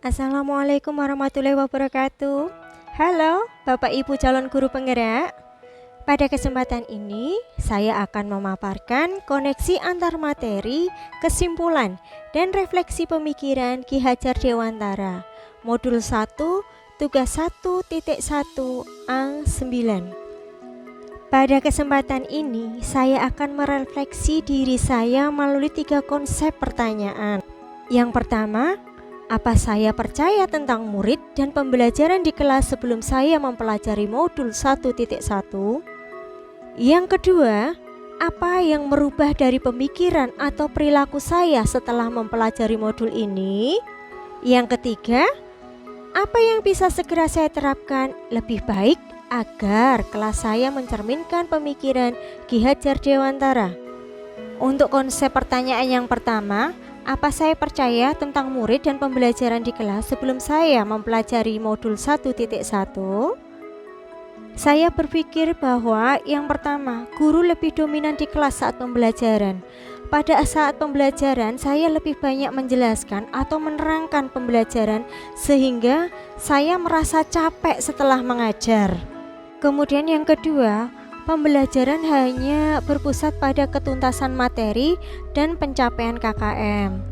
Assalamualaikum warahmatullahi wabarakatuh. Halo, Bapak Ibu calon guru penggerak. Pada kesempatan ini, saya akan memaparkan koneksi antar materi, kesimpulan, dan refleksi pemikiran Ki Hajar Dewantara. Modul 1, tugas 1.1 A9. Pada kesempatan ini, saya akan merefleksi diri saya melalui 3 konsep pertanyaan. Yang pertama, apa saya percaya tentang murid dan pembelajaran di kelas sebelum saya mempelajari modul 1.1? Yang kedua, apa yang merubah dari pemikiran atau perilaku saya setelah mempelajari modul ini? Yang ketiga, apa yang bisa segera saya terapkan lebih baik agar kelas saya mencerminkan pemikiran Ki Hajar Dewantara? Untuk konsep pertanyaan yang pertama, apa saya percaya tentang murid dan pembelajaran di kelas sebelum saya mempelajari modul 1.1? Saya berpikir bahwa yang pertama, guru lebih dominan di kelas saat pembelajaran. Pada saat pembelajaran, saya lebih banyak menjelaskan atau menerangkan pembelajaran sehingga saya merasa capek setelah mengajar. Kemudian yang kedua, pembelajaran hanya berpusat pada ketuntasan materi dan pencapaian KKM.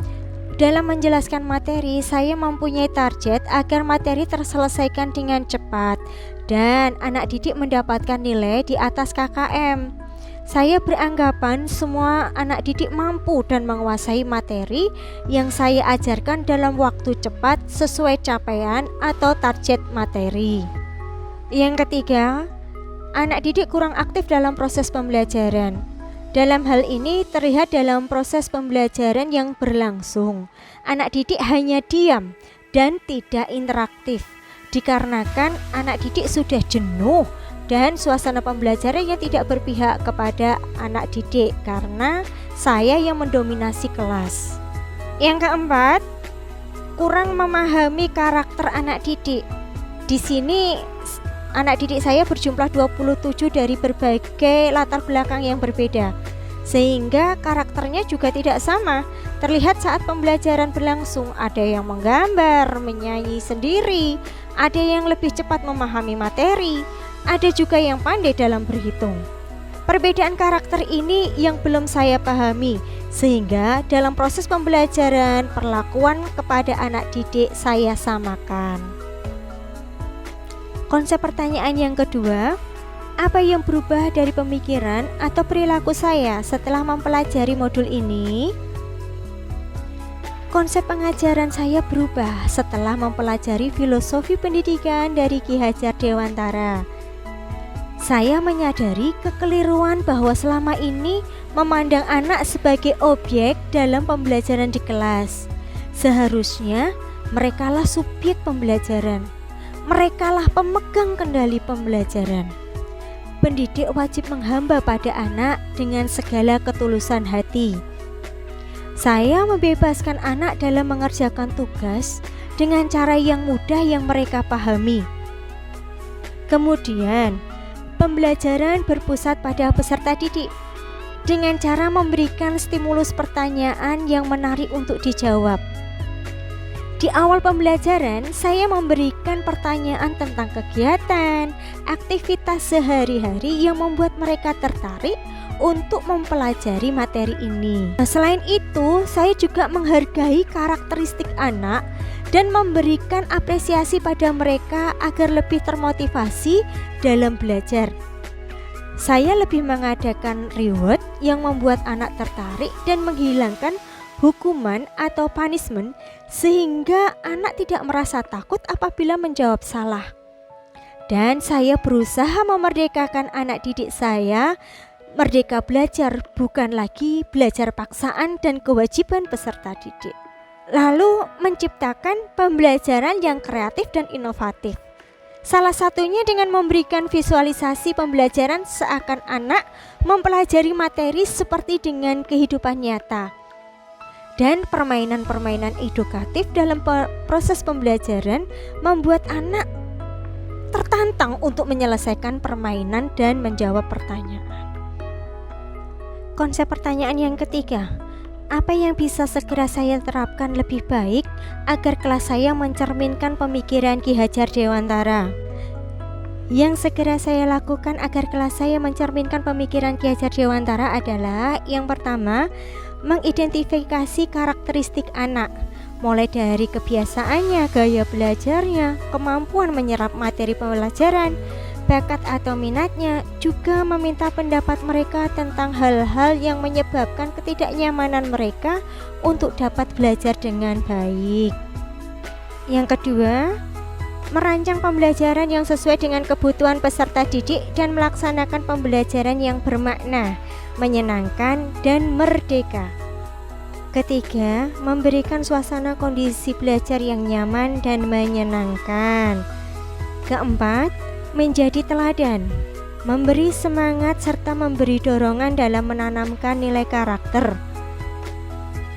Dalam menjelaskan materi, saya mempunyai target agar materi terselesaikan dengan cepat dan anak didik mendapatkan nilai di atas KKM. Saya beranggapan semua anak didik mampu dan menguasai materi yang saya ajarkan dalam waktu cepat sesuai capaian atau target materi. Yang ketiga, anak didik kurang aktif dalam proses pembelajaran. Dalam hal ini terlihat dalam proses pembelajaran yang berlangsung. Anak didik hanya diam dan tidak interaktif, dikarenakan anak didik sudah jenuh dan suasana pembelajaran yang tidak berpihak kepada anak didik karena saya yang mendominasi kelas. Yang keempat, kurang memahami karakter anak didik. Di sini anak didik saya berjumlah 27 dari berbagai latar belakang yang berbeda, sehingga karakternya juga tidak sama. Terlihat saat pembelajaran berlangsung, ada yang menggambar, menyanyi sendiri, ada yang lebih cepat memahami materi, ada juga yang pandai dalam berhitung. Perbedaan karakter ini yang belum saya pahami, sehingga dalam proses pembelajaran perlakuan kepada anak didik saya samakan. Konsep pertanyaan yang kedua, apa yang berubah dari pemikiran atau perilaku saya setelah mempelajari modul ini? Konsep pengajaran saya berubah setelah mempelajari filosofi pendidikan dari Ki Hajar Dewantara. Saya menyadari kekeliruan bahwa selama ini memandang anak sebagai objek dalam pembelajaran di kelas. Seharusnya merekalah subjek pembelajaran. Merekalah pemegang kendali pembelajaran. Pendidik wajib menghamba pada anak dengan segala ketulusan hati. Saya membebaskan anak dalam mengerjakan tugas dengan cara yang mudah yang mereka pahami. Kemudian, pembelajaran berpusat pada peserta didik dengan cara memberikan stimulus pertanyaan yang menarik untuk dijawab. Di awal pembelajaran, saya memberikan pertanyaan tentang kegiatan, aktivitas sehari-hari yang membuat mereka tertarik untuk mempelajari materi ini. Selain itu, saya juga menghargai karakteristik anak dan memberikan apresiasi pada mereka agar lebih termotivasi dalam belajar. Saya lebih mengadakan reward yang membuat anak tertarik dan menghilangkan hukuman atau punishment sehingga anak tidak merasa takut apabila menjawab salah. Dan saya berusaha memerdekakan anak didik saya. Merdeka belajar bukan lagi belajar paksaan dan kewajiban peserta didik. Lalu menciptakan pembelajaran yang kreatif dan inovatif. Salah satunya dengan memberikan visualisasi pembelajaran seakan anak mempelajari materi seperti dengan kehidupan nyata. Dan permainan-permainan edukatif dalam proses pembelajaran membuat anak tertantang untuk menyelesaikan permainan dan menjawab pertanyaan. Konsep pertanyaan yang ketiga, Apa yang bisa segera saya terapkan lebih baik agar kelas saya mencerminkan pemikiran Ki Hajar Dewantara? Yang segera saya lakukan agar kelas saya mencerminkan pemikiran Ki Hajar Dewantara adalah yang pertama, mengidentifikasi karakteristik anak, mulai dari kebiasaannya, gaya belajarnya, kemampuan menyerap materi pembelajaran, bakat atau minatnya, juga meminta pendapat mereka tentang hal-hal yang menyebabkan ketidaknyamanan mereka untuk dapat belajar dengan baik. Yang kedua, merancang pembelajaran yang sesuai dengan kebutuhan peserta didik dan melaksanakan pembelajaran yang bermakna, menyenangkan, dan merdeka. Ketiga, memberikan suasana kondisi belajar yang nyaman dan menyenangkan. Keempat, menjadi teladan, memberi semangat serta memberi dorongan dalam menanamkan nilai karakter.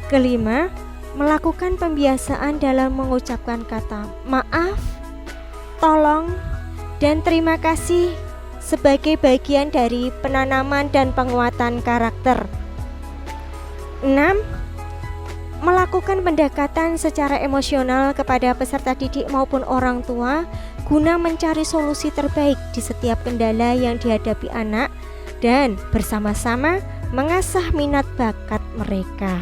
Kelima, melakukan pembiasaan dalam mengucapkan kata maaf, tolong, dan terima kasih sebagai bagian dari penanaman dan penguatan karakter. 6. Melakukan pendekatan secara emosional kepada peserta didik maupun orang tua guna mencari solusi terbaik di setiap kendala yang dihadapi anak dan bersama-sama mengasah minat bakat mereka.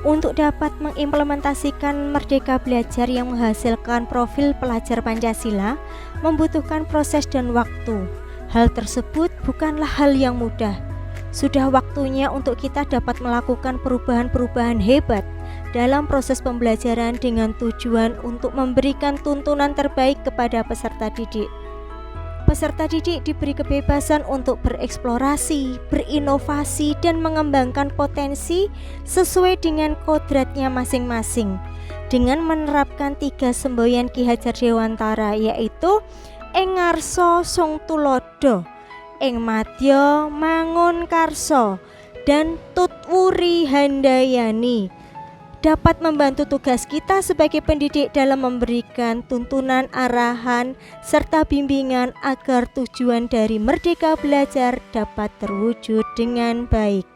Untuk dapat mengimplementasikan Merdeka Belajar yang menghasilkan profil pelajar Pancasila membutuhkan proses dan waktu. Hal tersebut bukanlah hal yang mudah. Sudah waktunya untuk kita dapat melakukan perubahan-perubahan hebat dalam proses pembelajaran dengan tujuan untuk memberikan tuntunan terbaik kepada peserta didik. Peserta didik diberi kebebasan untuk bereksplorasi, berinovasi, dan mengembangkan potensi sesuai dengan kodratnya masing-masing dengan menerapkan 3 semboyan Ki Hajar Dewantara, yaitu ing ngarsa sung tulodo, ing madya mangun karso, dan tutwuri handayani, dapat membantu tugas kita sebagai pendidik dalam memberikan tuntunan, arahan, serta bimbingan agar tujuan dari Merdeka Belajar dapat terwujud dengan baik.